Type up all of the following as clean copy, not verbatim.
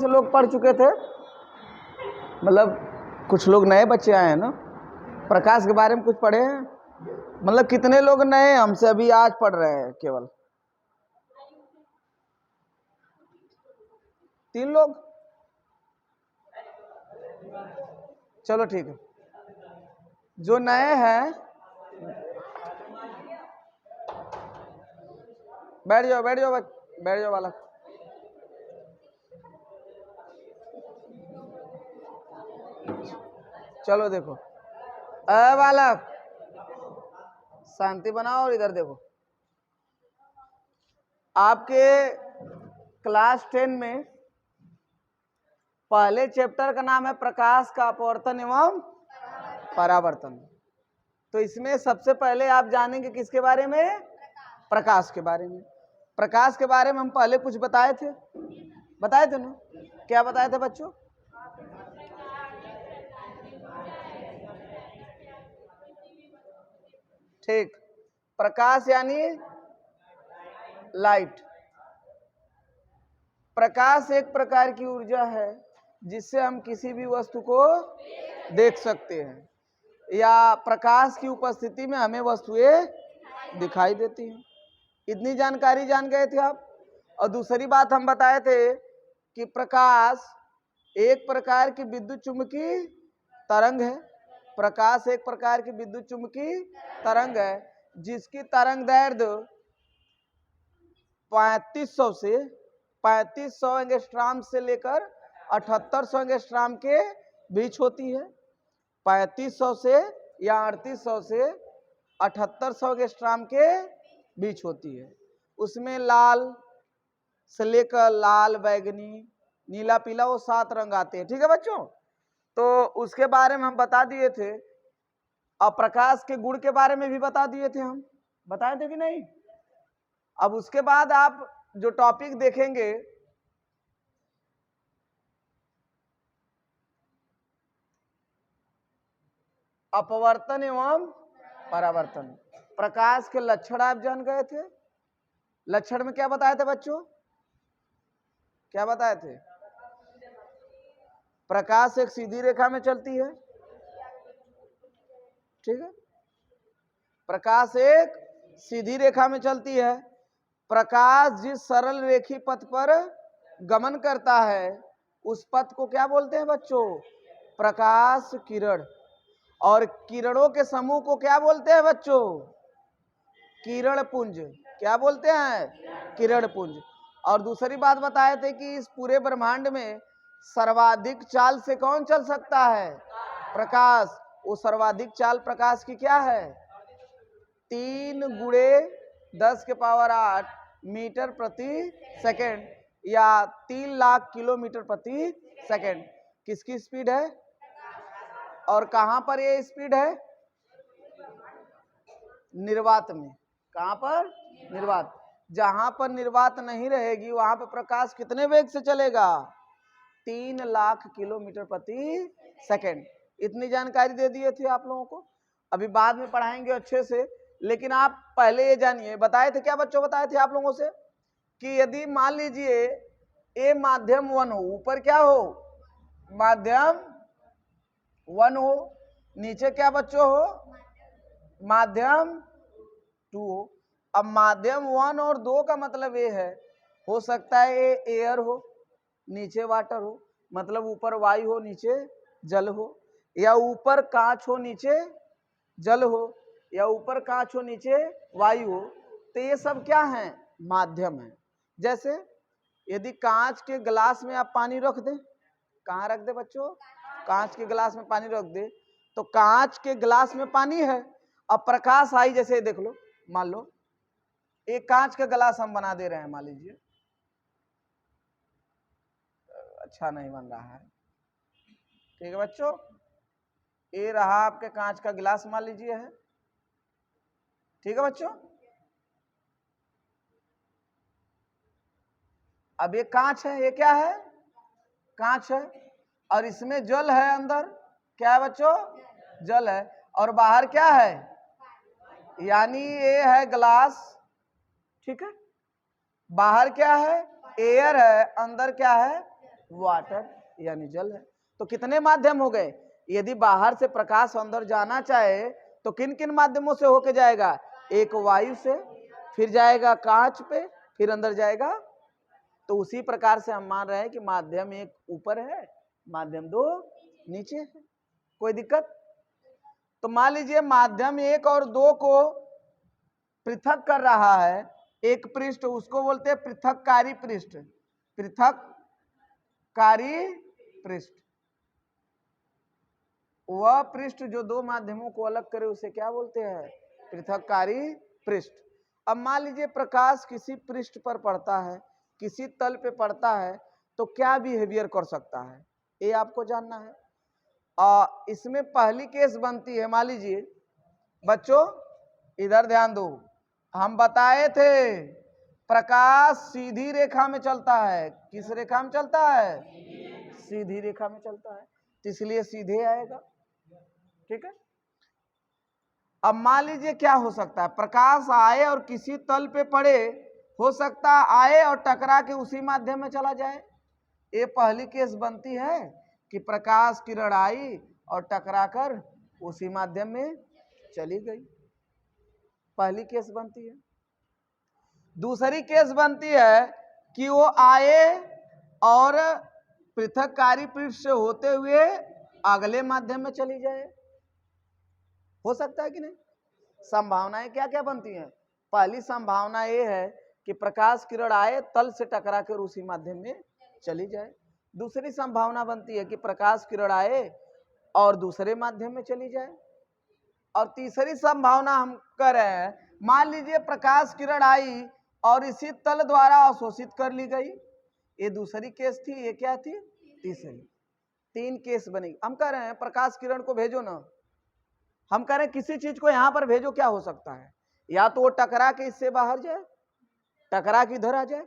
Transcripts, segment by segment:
से लोग पढ़ चुके थे, मतलब कुछ लोग नए बच्चे आए हैं ना, प्रकाश के बारे में कुछ पढ़े हैं? मतलब कितने लोग नए हमसे अभी आज पढ़ रहे हैं? केवल 3 लोग। चलो ठीक है, जो नए हैं बैठ जाओ बैठ जाओ बैठ जाओ बालक। चलो देखो, बालक शांति बनाओ और इधर देखो। आपके क्लास 10 में पहले चैप्टर का नाम है प्रकाश का अपवर्तन एवं परावर्तन। तो इसमें सबसे पहले आप जानेंगे किसके बारे में? प्रकाश के बारे में। प्रकाश के बारे में हम पहले कुछ बताए थे ना? क्या बताए थे बच्चों? ठीक, प्रकाश यानी लाइट। प्रकाश एक प्रकार की ऊर्जा है जिससे हम किसी भी वस्तु को देख सकते हैं, या प्रकाश की उपस्थिति में हमें वस्तुएं दिखाई देती हैं। इतनी जानकारी जान गए थे आप। और दूसरी बात हम बताए थे कि प्रकाश एक प्रकार की विद्युत चुम्बकीय तरंग है। प्रकाश एक प्रकार की विद्युत चुम्बकीय तरंग है जिसकी तरंग दैर्ध्य 3500 एंगस्ट्रॉम से लेकर 7800 एंगस्ट्रॉम के बीच होती है। 3500 से या 3800 से 7800 एंगस्ट्रॉम के बीच होती है। उसमें लाल से लेकर लाल, बैगनी, नीला, पीला, वो 7 रंग आते हैं। ठीक है बच्चों, तो उसके बारे में हम बता दिए थे। और प्रकाश के गुण के बारे में भी बता दिए थे, हम बताए थे कि नहीं? अब उसके बाद आप जो टॉपिक देखेंगे, अपवर्तन एवं परावर्तन। प्रकाश के लक्षण आप जान गए थे। लक्षण में क्या बताए थे बच्चों? क्या बताए थे? प्रकाश एक सीधी रेखा में चलती है। ठीक है, प्रकाश एक सीधी रेखा में चलती है। प्रकाश जिस सरल रेखी पथ पर गमन करता है उस पथ को क्या बोलते हैं बच्चों? प्रकाश किरण। और किरणों के समूह को क्या बोलते हैं बच्चों? किरण पुंज। क्या बोलते हैं? किरण पुंज। और दूसरी बात बताए थे कि इस पूरे ब्रह्मांड में सर्वाधिक चाल से कौन चल सकता है? प्रकाश। वो सर्वाधिक चाल प्रकाश की क्या है? 3 × 10⁸ मीटर प्रति सेकेंड, या 3 लाख किलोमीटर प्रति सेकेंड। किसकी स्पीड है? और कहां पर ये स्पीड है? निर्वात में। कहां पर? निर्वात। जहां पर निर्वात नहीं रहेगी वहां पर प्रकाश कितने वेग से चलेगा? 3 लाख किलोमीटर प्रति सेकेंड। इतनी जानकारी दे दिए थे आप लोगों को। अभी बाद में पढ़ाएंगे अच्छे से, लेकिन आप पहले ये जानिए। बताए थे क्या बच्चों? बताए थे आप लोगों से कि यदि मान लीजिए ए माध्यम 1 हो, ऊपर क्या हो? माध्यम 1 हो, नीचे क्या बच्चों हो? माध्यम 2 हो। अब माध्यम 1 और 2 का मतलब ये है, हो सकता है ये एयर हो, नीचे वाटर हो, मतलब ऊपर वायु हो नीचे जल हो, या ऊपर कांच हो नीचे जल हो, या ऊपर कांच हो नीचे वायु हो। तो ये सब क्या है? माध्यम है। जैसे यदि कांच के गिलास में आप पानी रख दें, कहाँ रख दे बच्चों? कांच के गिलास में पानी रख दे, तो कांच के गिलास में पानी है। अब प्रकाश आई, जैसे देख लो, मान लो एक कांच का गिलास हम बना दे रहे हैं, मान लीजिए, अच्छा नहीं बन रहा है। ठीक है बच्चों, ये रहा आपके कांच का गिलास, मान लीजिए है। ठीक है बच्चों, अब ये कांच है, ये क्या है? कांच है। और इसमें जल है अंदर। क्या है बच्चों? जल है। और बाहर क्या है? यानी ये है ग्लास। ठीक है, बाहर क्या है? एयर है, अंदर क्या है? वाटर यानी जल है। तो कितने माध्यम हो गए? यदि बाहर से प्रकाश अंदर जाना चाहे तो किन किन माध्यमों से होके जाएगा? एक वायु से, फिर जाएगा कांच पे, फिर अंदर जाएगा। तो उसी प्रकार से हम मान रहे हैं कि माध्यम एक ऊपर है, माध्यम दो नीचे है। कोई दिक्कत? तो मान लीजिए माध्यम एक और दो को पृथक कर रहा है एक पृष्ठ, उसको बोलते हैं पृथककारी पृष्ठ। पृथककारी पृष्ठ, वह पृष्ठ जो दो माध्यमों को अलग करे उसे क्या बोलते हैं? पृथककारी पृष्ठ। अब मान लीजिए प्रकाश किसी पृष्ठ पर पड़ता है, किसी तल पे पड़ता है, तो क्या बिहेवियर कर सकता है, ये आपको जानना है। इसमें पहली केस बनती है, मान लीजिए बच्चों इधर ध्यान दो, हम बताए थे प्रकाश सीधी रेखा में चलता है। किस रेखा में चलता है? सीधी रेखा में चलता है, तो इसलिए सीधे आएगा। ठीक है। अब मान लीजिए क्या हो सकता है, प्रकाश आए और किसी तल पे पड़े, हो सकता आए और टकरा के उसी माध्यम में चला जाए। ये पहली केस बनती है कि प्रकाश किरण आई और टकराकर उसी माध्यम में चली गई, पहली केस बनती है। दूसरी केस बनती है कि वो आए और पृथककारी पृष्ठ से होते हुए अगले माध्यम में चली जाए। हो सकता है कि नहीं? संभावनाएं क्या क्या बनती हैं? पहली संभावना ये है कि प्रकाश किरण आए, तल से टकरा कर उसी माध्यम में चली जाए। दूसरी संभावना बनती है कि प्रकाश किरण आए और दूसरे माध्यम में चली जाए। और तीसरी संभावना हम कर रहे हैं, मान लीजिए प्रकाश किरण आई और इसी तल द्वारा अवशोषित कर ली गई। ये दूसरी केस थी, ये क्या थी? तीसरी। तीन केस बनेगी। हम कह रहे हैं प्रकाश किरण को भेजो ना, हम कह रहे हैं किसी चीज को यहां पर भेजो, क्या हो सकता है? या तो वो टकरा के इससे बाहर जाए, टकरा के इधर आ जाए,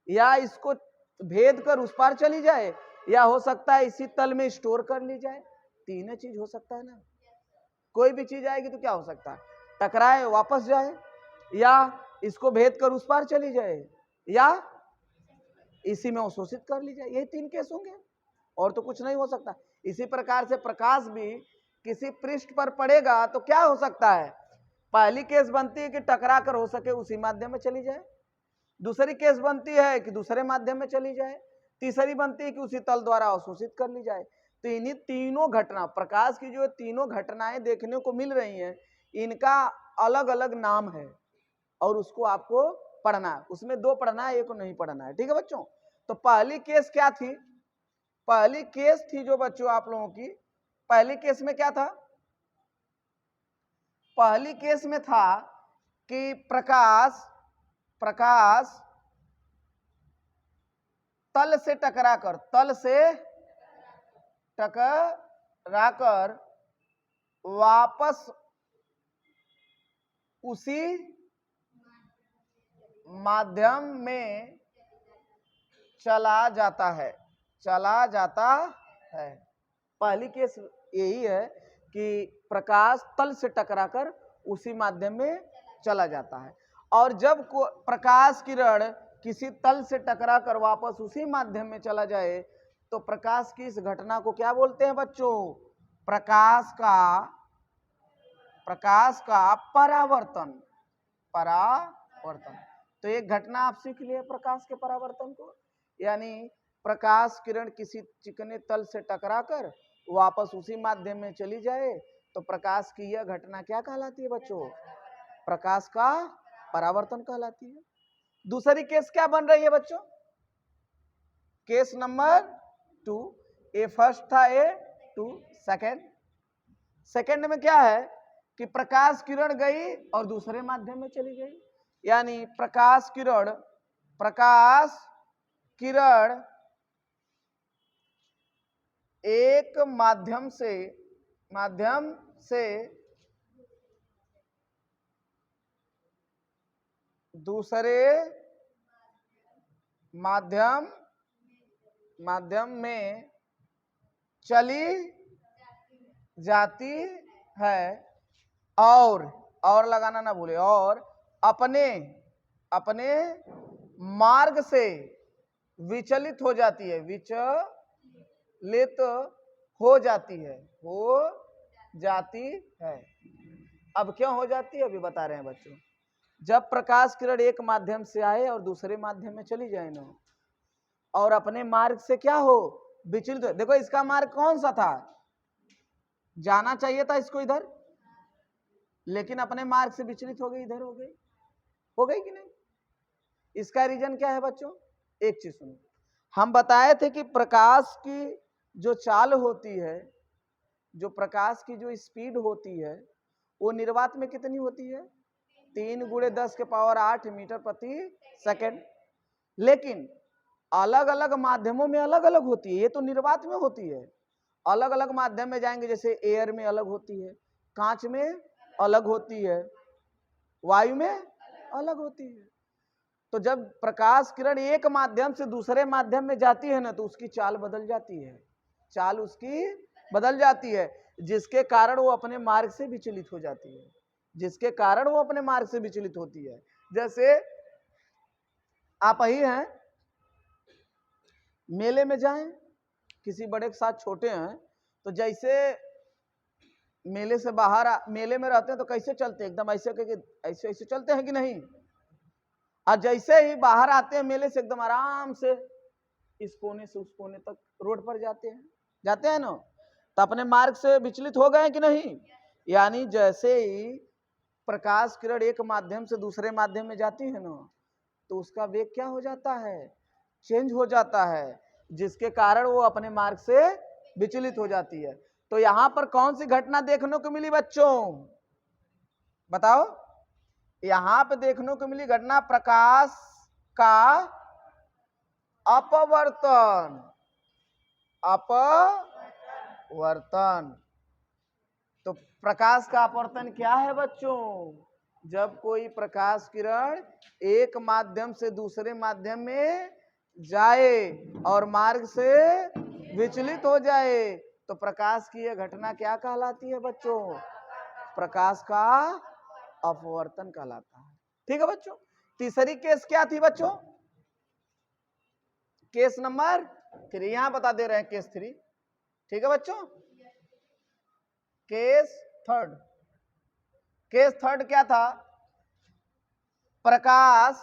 या इसको भेद कर उस पार चली जाए, या हो सकता है इसी तल में स्टोर कर ली जाए। तीन चीज हो सकता है ना। कोई भी चीज आएगी तो क्या हो सकता है? टकराए वापस जाए, या इसको भेद कर उस पार चली जाए, या इसी में अवशोषित कर ली जाए। यही तीन केस होंगे, और तो कुछ नहीं हो सकता। इसी प्रकार से प्रकाश भी किसी पृष्ठ पर पड़ेगा तो क्या हो सकता है? पहली केस बनती है कि टकरा कर हो सके उसी माध्यम में चली जाए। दूसरी केस बनती है कि दूसरे माध्यम में चली जाए। तीसरी बनती है कि उसी तल द्वारा अवशोषित कर ली जाए। तो इन्हीं तीनों घटना, प्रकाश की जो तीनों घटनाएं देखने को मिल रही हैं, इनका अलग अलग नाम है और उसको आपको पढ़ना है। उसमें दो पढ़ना है, एक को नहीं पढ़ना है। ठीक है बच्चों। तो पहली केस क्या थी? पहली केस थी जो बच्चों आप लोगों की, पहली केस में क्या था? पहली केस में था कि प्रकाश तल से टकराकर वापस उसी माध्यम में चला जाता है। पहली केस यही है कि प्रकाश तल से टकराकर उसी माध्यम में चला जाता है। और जब प्रकाश किरण किसी तल से टकराकर वापस उसी माध्यम में चला जाए तो प्रकाश की इस घटना को क्या बोलते हैं बच्चों? प्रकाश का परावर्तन। तो एक घटना आप सीख लिए प्रकाश के परावर्तन को, यानी प्रकाश किरण किसी चिकने तल से टकराकर वापस उसी माध्यम में चली जाए तो प्रकाश की यह घटना क्या कहलाती है बच्चों? प्रकाश का परावर्तन कहलाती है। दूसरी केस क्या बन रही है बच्चों? Case number 2। ए फर्स्ट था, ए 2 सेकंड में क्या है कि प्रकाश किरण गई और दूसरे माध्यम में चली गई। यानी प्रकाश किरण एक माध्यम से दूसरे माध्यम में चली जाती है और लगाना ना भूले, और अपने मार्ग से विचलित हो जाती है, विचलित हो जाती है, हो जाती है। अब क्यों हो जाती है अभी बता रहे हैं बच्चों। जब प्रकाश किरण एक माध्यम से आए और दूसरे माध्यम में चली जाए ना, और अपने मार्ग से क्या हो, विचलित हो। देखो इसका मार्ग कौन सा था, जाना चाहिए था इसको इधर, लेकिन अपने मार्ग से विचलित हो गई, इधर हो गई कि नहीं। इसका रीजन क्या है बच्चों, एक चीज सुनो, हम बताए थे कि प्रकाश की जो चाल होती है, जो प्रकाश की जो स्पीड होती है, वो निर्वात में कितनी होती है, 3 × 10⁸ मीटर प्रति सेकंड। लेकिन अलग अलग माध्यमों में अलग अलग होती है, ये तो निर्वात में होती है, अलग अलग माध्यम में जाएंगे, जैसे एयर में अलग होती है, कांच में अलग होती है, वायु में अलग होती है। तो जब प्रकाश किरण एक माध्यम से दूसरे माध्यम में जाती है ना, तो उसकी चाल बदल जाती है, चाल उसकी बदल जाती है, जिसके कारण वो अपने मार्ग से विचलित हो जाती है, जिसके कारण वो अपने मार्ग से विचलित होती है। जैसे आप ही हैं, मेले में जाएं, किसी बड़े के साथ छोटे हैं, तो जैसे मेले से बाहर मेले में रहते हैं तो कैसे चलते हैं, एकदम ऐसे ऐसे ऐसे चलते हैं कि नहीं, और जैसे ही बाहर आते हैं मेले से, एकदम आराम से इस कोने से उस कोने तक रोड पर जाते हैं ना, तो अपने मार्ग से विचलित हो गए कि नहीं। यानी जैसे ही प्रकाश किरण एक माध्यम से दूसरे माध्यम में जाती है ना, तो उसका वेग क्या हो जाता है, चेंज हो जाता है, जिसके कारण वो अपने मार्ग से विचलित हो जाती है। तो यहां पर कौन सी घटना देखने को मिली बच्चों, बताओ। यहां पे देखने को मिली घटना प्रकाश का अपवर्तन, अपवर्तन। तो प्रकाश का अपवर्तन क्या है बच्चों, जब कोई प्रकाश किरण एक माध्यम से दूसरे माध्यम में जाए और मार्ग से विचलित हो जाए, तो प्रकाश की यह घटना क्या कहलाती है बच्चों, प्रकाश का अपवर्तन कहलाता है। ठीक है बच्चों। तीसरी केस क्या थी बच्चों, केस नंबर 3, यहां बता दे रहे हैं केस 3। ठीक है बच्चों। केस थर्ड क्या था, प्रकाश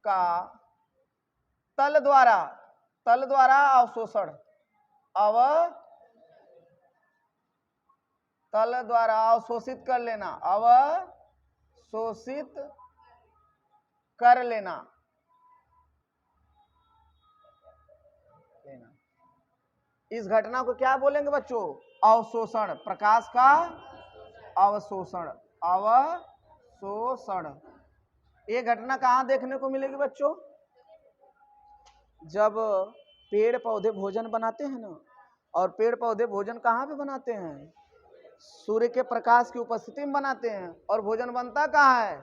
का तल द्वारा अवशोषण, तल द्वारा अवशोषित कर लेना, अवशोषित कर लेना। इस घटना को क्या बोलेंगे बच्चों, अवशोषण, प्रकाश का अवशोषण, ये घटना कहां देखने को मिलेगी बच्चों, जब पेड़ पौधे भोजन बनाते हैं ना, और पेड़ पौधे भोजन कहां पे बनाते हैं, सूर्य के प्रकाश की उपस्थिति में बनाते हैं, और भोजन बनता कहां है,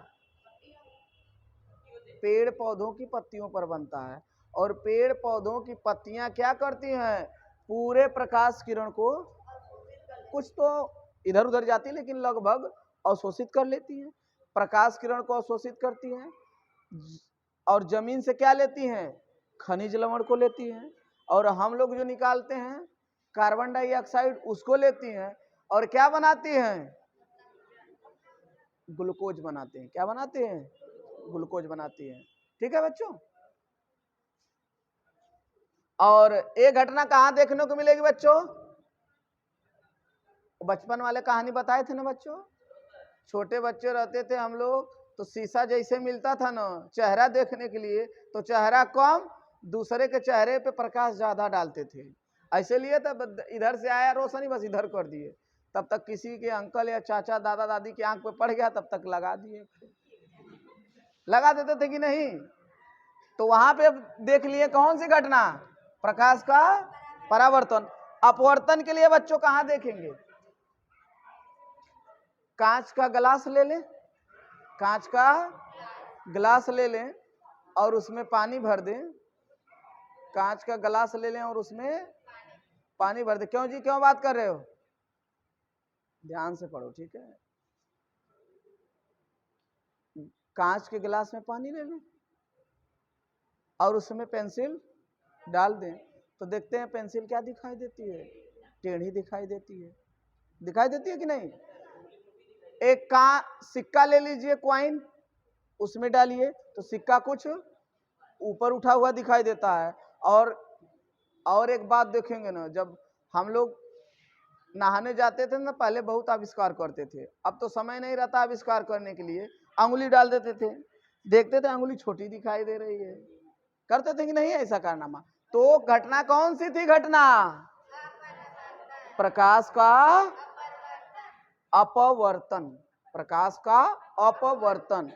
पेड़ पौधों की पत्तियों पर बनता है, और पेड़ पौधों की पत्तियां क्या करती हैं, पूरे प्रकाश किरण को, कुछ तो इधर उधर जाती है लेकिन लगभग अवशोषित कर लेती हैं, प्रकाश किरण को अवशोषित करती हैं, और जमीन से क्या लेती हैं, खनिज लवण को लेती हैं, और हम लोग जो निकालते हैं कार्बन डाइऑक्साइड उसको लेती हैं, और क्या बनाती हैं, ग्लूकोज बनाते हैं। क्या बनाते हैं, ग्लूकोज बनाती हैं। ठीक है बच्चों। और एक घटना कहां देखने को मिलेगी बच्चों, बचपन वाले कहानी बताए थे ना बच्चों, छोटे बच्चे रहते थे हम लोग, तो शीशा जैसे मिलता था ना चेहरा देखने के लिए, तो चेहरा कम, दूसरे के चेहरे पे प्रकाश ज्यादा डालते थे, ऐसे लिए तब इधर से आया रोशनी बस इधर कर दिए, तब तक किसी के अंकल या चाचा दादा दादी की आंख पे पड़ गया, तब तक लगा दिए, लगा देते थे कि नहीं। तो वहां पे देख लिए कौन सी घटना, प्रकाश का परावर्तन। अपवर्तन के लिए बच्चों कहां देखेंगे, कांच का गिलास ले लें, कांच का गिलास ले लें और उसमें पानी भर दें, कांच का गिलास ले लें और उसमें पानी भर दें। क्यों जी, क्यों बात कर रहे हो, ध्यान से पढ़ो ठीक है। कांच के गिलास में पानी ले लें और उसमें पेंसिल डाल दें तो देखते हैं पेंसिल क्या दिखाई देती है, टेढ़ी दिखाई देती है। दिखाई देती है कि नहीं? एक का सिक्का ले लीजिए, क्वाइन, उसमें डालिए तो सिक्का कुछ ऊपर उठा हुआ दिखाई देता है। और एक बात देखेंगे ना, जब हम लोग नहाने जाते थे ना, पहले बहुत आविष्कार करते थे, अब तो समय नहीं रहता आविष्कार करने के लिए, अंगुली डाल देते थे, देखते थे अंगुली छोटी दिखाई दे रही है। करते थे कि नहीं ऐसा कारनामा? तो घटना कौन सी थी? घटना प्रकाश का अपवर्तन, प्रकाश का अपवर्तन,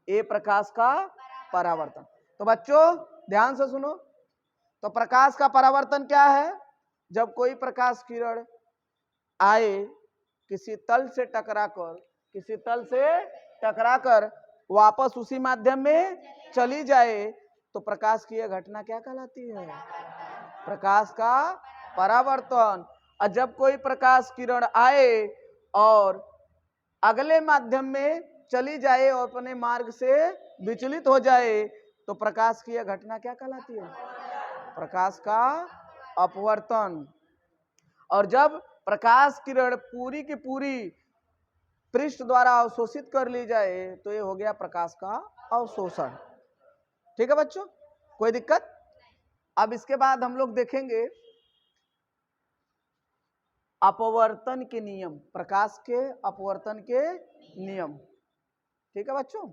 ये प्रकाश का परावर्तन। तो बच्चों ध्यान से सुनो, तो प्रकाश का परावर्तन क्या है? जब कोई प्रकाश किरण आए किसी तल से टकराकर वापस उसी माध्यम में चली जाए तो प्रकाश की यह घटना क्या कहलाती है? प्रकाश का परावर्तन। और जब कोई प्रकाश किरण आए और अगले माध्यम में चली जाए और अपने मार्ग से विचलित हो जाए तो प्रकाश की यह घटना क्या कहलाती है? प्रकाश का अपवर्तन। और जब प्रकाश किरण पूरी की पूरी पृष्ठ द्वारा अवशोषित कर ली जाए तो ये हो गया प्रकाश का अवशोषण। ठीक है बच्चों, कोई दिक्कत? अब इसके बाद हम लोग देखेंगे अपवर्तन के नियम, प्रकाश के अपवर्तन के नियम। ठीक है बच्चों।